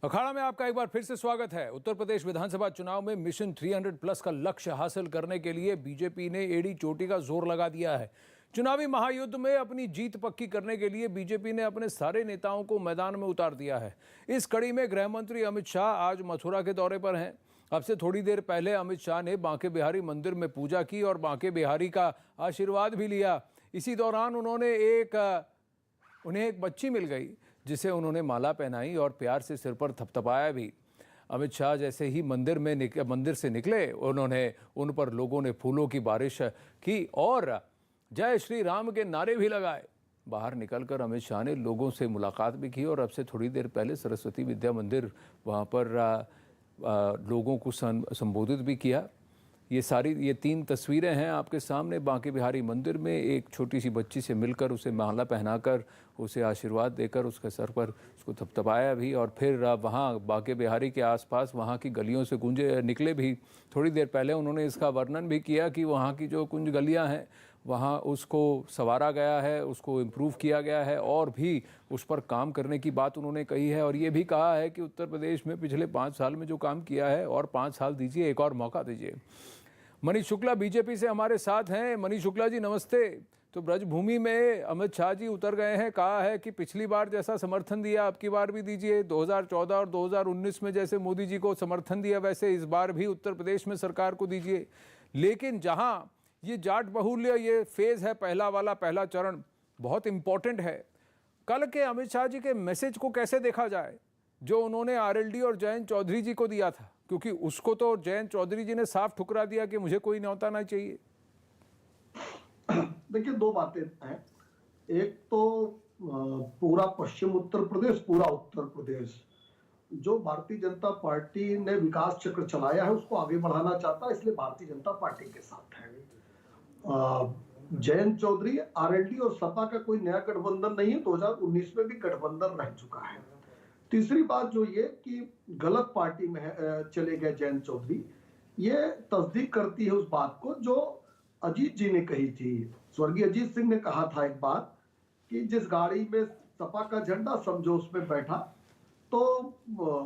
अखाड़ा में आपका एक बार फिर से स्वागत है। उत्तर प्रदेश विधानसभा चुनाव में मिशन 300 प्लस का लक्ष्य हासिल करने के लिए बीजेपी ने एड़ी चोटी का जोर लगा दिया है। चुनावी महायुद्ध में अपनी जीत पक्की करने के लिए बीजेपी ने अपने सारे नेताओं को मैदान में उतार दिया है। इस कड़ी में गृह मंत्री अमित शाह आज मथुरा के दौरे पर हैं। अब से थोड़ी देर पहले अमित शाह ने बांके बिहारी मंदिर में पूजा की और बांके बिहारी का आशीर्वाद भी लिया। इसी दौरान उन्हें एक बच्ची मिल गई जिसे उन्होंने माला पहनाई और प्यार से सिर पर थपथपाया भी। अमित शाह जैसे ही मंदिर से निकले, उन्होंने उन पर लोगों ने फूलों की बारिश की और जय श्री राम के नारे भी लगाए। बाहर निकलकर अमित शाह ने लोगों से मुलाकात भी की और अब से थोड़ी देर पहले सरस्वती विद्या मंदिर वहाँ पर लोगों को संबोधित भी किया। ये 3 तस्वीरें हैं आपके सामने। बांके बिहारी मंदिर में एक छोटी सी बच्ची से मिलकर उसे माला पहनाकर उसे आशीर्वाद देकर उसके सर पर उसको थपथपाया भी और फिर वहाँ बांके बिहारी के आसपास वहाँ की गलियों से निकले भी। थोड़ी देर पहले उन्होंने इसका वर्णन भी किया कि वहाँ की जो कुंज गलियाँ हैं वहाँ उसको संवारा गया है, उसको इम्प्रूव किया गया है और भी उस पर काम करने की बात उन्होंने कही है। और ये भी कहा है कि उत्तर प्रदेश में पिछले 5 साल में जो काम किया है और 5 साल दीजिए, एक और मौका दीजिए। मनीष शुक्ला बीजेपी से हमारे साथ हैं। मनीष शुक्ला जी नमस्ते। तो ब्रजभूमि में अमित शाह जी उतर गए हैं, कहा है कि पिछली बार जैसा समर्थन दिया अब की बार भी दीजिए। 2014 और 2019 में जैसे मोदी जी को समर्थन दिया वैसे इस बार भी उत्तर प्रदेश में सरकार को दीजिए। लेकिन जहां ये जाट बहुल्य ये फेज है पहला चरण बहुत इंपॉर्टेंट है, कल के अमित शाह जी के मैसेज को कैसे देखा जाए जो उन्होंने आरएलडी और जयंत चौधरी जी को दिया था? क्योंकि उसको तो जयंत चौधरी जी ने साफ ठुकरा दिया कि मुझे कोई न्योता ना चाहिए। देखिए 2 बातें हैं। एक तो पूरा पश्चिम उत्तर प्रदेश, पूरा उत्तर प्रदेश जो भारतीय जनता पार्टी ने विकास चक्र चलाया है उसको आगे बढ़ाना चाहता है, इसलिए भारतीय जनता पार्टी के साथ है। जयंत चौधरी, आरएलडी और सपा का कोई नया गठबंधन नहीं है। 2019 में भी गठबंधन रह चुका है। तीसरी बात जो ये कि गलत पार्टी में चले गए जयंत चौधरी, ये तस्दीक करती है उस बात को जो अजीत जी ने कही थी। स्वर्गीय अजीत सिंह ने कहा था एक बात कि जिस गाड़ी में सपा का झंडा समझो उसमें बैठा। तो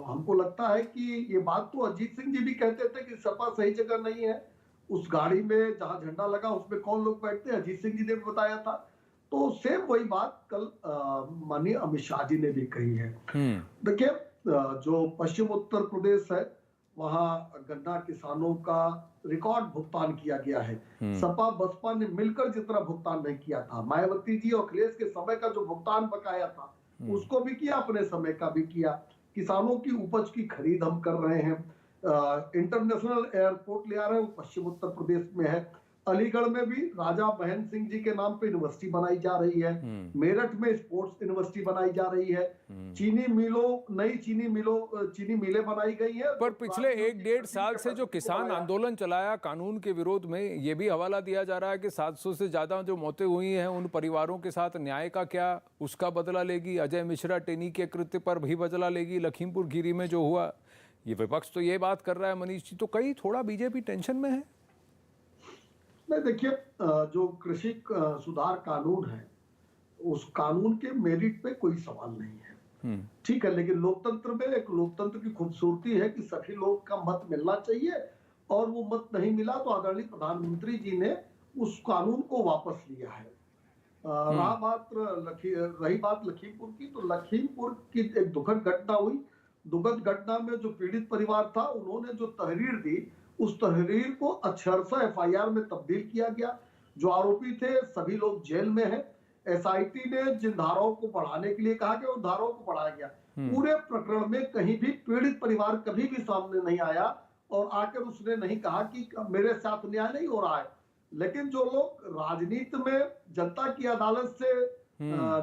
हमको लगता है कि ये बात तो अजीत सिंह जी भी कहते थे कि सपा सही जगह नहीं है, उस गाड़ी में जहां झंडा लगा उसमें कौन लोग बैठते हैं, अजीत सिंह जी ने भी बताया था। तो सेम वही बात कल माननीय अमित शाह जी ने भी कही है। देखिए जो पश्चिम उत्तर प्रदेश है वहां गन्ना किसानों का रिकॉर्ड भुगतान किया गया है। सपा बसपा ने मिलकर जितना भुगतान नहीं किया था, मायावती जी और अखिलेश के समय का जो भुगतान बकाया था उसको भी किया, अपने समय का भी किया। किसानों की उपज की खरीद हम कर रहे हैं। इंटरनेशनल एयरपोर्ट ले आ रहे हैं, वो पश्चिम उत्तर प्रदेश में है। अलीगढ़ में भी राजा महेंद्र सिंह जी के नाम पे यूनिवर्सिटी बनाई जा रही है। मेरठ में स्पोर्ट्स यूनिवर्सिटी बनाई जा रही है। नई चीनी मिलें बनाई गई है। पर पिछले 1-1.5 साल से जो किसान आंदोलन चलाया कानून के विरोध में, ये भी हवाला दिया जा रहा है कि 700 से ज्यादा जो मौतें हुई हैं उन परिवारों के साथ न्याय का क्या, उसका बदला लेगी। अजय मिश्रा टेनी के कृत्य पर भी बदला लेगी। लखीमपुर खीरी में जो हुआ, ये विपक्ष तो ये बात कर रहा है मनीष जी, तो कहीं थोड़ा बीजेपी टेंशन में है? नहीं, देखिए जो कृषि सुधार कानून है उस कानून के मेरिट पे कोई सवाल नहीं है, ठीक है। लेकिन लोकतंत्र में एक लोकतंत्र की खूबसूरती है कि सभी लोग का मत मिलना चाहिए और वो मत नहीं मिला तो आदरणीय प्रधानमंत्री जी ने उस कानून को वापस लिया है। रही बात लखीमपुर की, तो लखीमपुर की एक दुखद घटना हुई। दुखद घटना में जो पीड़ित परिवार था उन्होंने जो तहरीर दी उस तहरीर को अक्षरशः एफआईआर में तब्दील किया गया। जो आरोपी थे सभी लोग जेल में हैं। एसआईटी ने जिन धाराओं को बढ़ाने के लिए कहा कि उन धाराओं को बढ़ाया गया। पूरे प्रकरण में कहीं भी पीड़ित परिवार कभी भी सामने नहीं आया और आकर उसने नहीं कहा कि मेरे साथ न्याय नहीं हो रहा है। लेकिन जो लोग राजनीति में जनता की अदालत से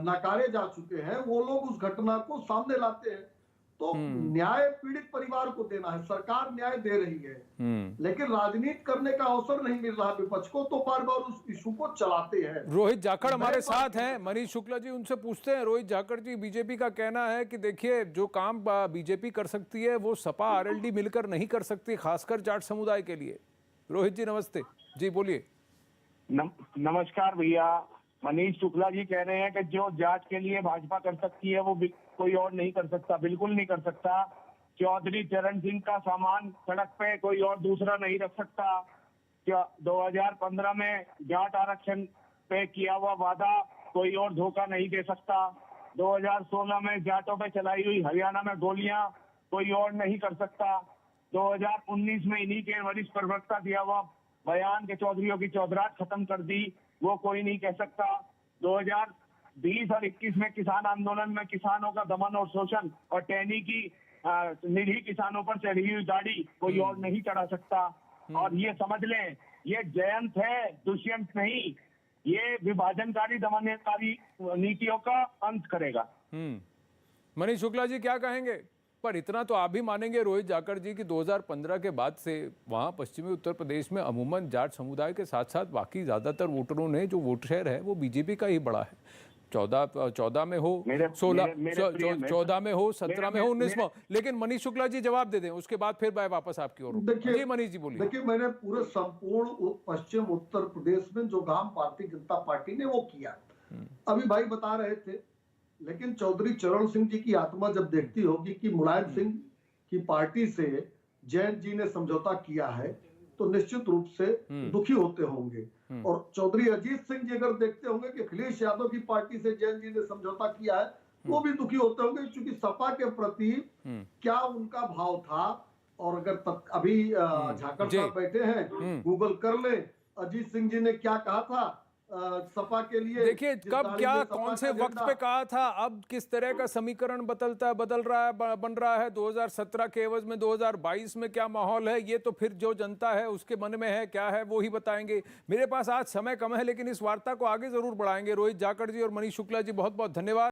नकारे जा चुके हैं वो लोग उस घटना को सामने लाते हैं। तो न्याय पीड़ित परिवार को देना है, सरकार न्याय दे रही है, लेकिन राजनीति करने का अवसर नहीं मिल रहा विपक्ष को, तो बार बार उस इशू को चलाते हैं। रोहित जाखड़ हमारे साथ हैं। मनीष शुक्ला जी उनसे पूछते हैं। रोहित जाखड़ जी, बीजेपी का कहना है कि देखिए जो काम बीजेपी कर सकती है वो सपा आरएलडी मिलकर नहीं कर सकती, खासकर जाट समुदाय के लिए। रोहित जी नमस्ते। जी बोलिए। नमस्कार भैया। मनीष शुक्ला जी कह रहे हैं कि जो जाट के लिए भाजपा कर सकती है वो कोई और नहीं कर सकता। बिल्कुल नहीं कर सकता। चौधरी चरण सिंह का सामान सड़क पे कोई और दूसरा नहीं रख सकता। 2015 में जाट आरक्षण पे किया हुआ वादा कोई और धोखा नहीं दे सकता। 2016 में जाटों पे चलाई हुई हरियाणा में गोलियां कोई और नहीं कर सकता। 2019 में इन्हीं के वरिष्ठ प्रवक्ता दिया हुआ बयान के चौधरीयों की चौधराहट खत्म कर दी, वो कोई नहीं कह सकता। 2020 और 21 में किसान आंदोलन में किसानों का दमन और शोषण और टहनी की निरीह किसानों पर चढ़ी हुई गाड़ी कोई और नहीं चढ़ा सकता। और ये समझ लें, ये जयंत है, दुष्यंत नहीं। ये विभाजनकारी दमनकारी नीतियों का अंत करेगा। मनीष शुक्ला जी क्या कहेंगे? पर इतना तो आप भी मानेंगे रोहित जाखड़ जी कि 2015 के बाद से वहाँ पश्चिमी उत्तर प्रदेश में अमूमन जाट समुदाय के साथ साथ बाकी ज्यादातर वोटरों ने जो वोट शेयर है वो बीजेपी का ही बड़ा है। 14 में हो, 14 में हो, 17 में हो, 19 में हो। लेकिन मनीष शुक्ला जी जवाब दे दें, उसके बाद फिर मैं वापस आपकी ओर। जी मनीष जी बोलिए। देखिए, मैंने पूरे संपूर्ण पश्चिम उत्तर प्रदेश में जो काम भारतीय जनता पार्टी ने वो किया, अभी भाई बता रहे थे। लेकिन चौधरी चरण सिंह जी की आत्मा जब देखती होगी कि मुलायम सिंह की पार्टी से जैन जी ने समझौता किया है तो निश्चित रूप से दुखी होते होंगे। और चौधरी अजीत सिंह जी अगर देखते होंगे कि अखिलेश यादव की पार्टी से जैन जी ने समझौता किया है, वो भी दुखी होते होंगे, क्योंकि सपा के प्रति क्या उनका भाव था। और अगर अभी झाकड़ साहब बैठे हैं, गूगल कर ले, अजीत सिंह जी ने क्या कहा था सपा के लिए। देखिए कब क्या कौन से वक्त पे कहा था, अब किस तरह का समीकरण बदल रहा है, बन रहा है। 2017 के एवज में 2022 में क्या माहौल है, ये तो फिर जो जनता है उसके मन में है क्या है वो ही बताएंगे। मेरे पास आज समय कम है, लेकिन इस वार्ता को आगे जरूर बढ़ाएंगे। रोहित जाखड़ जी और मनीष शुक्ला जी बहुत बहुत धन्यवाद।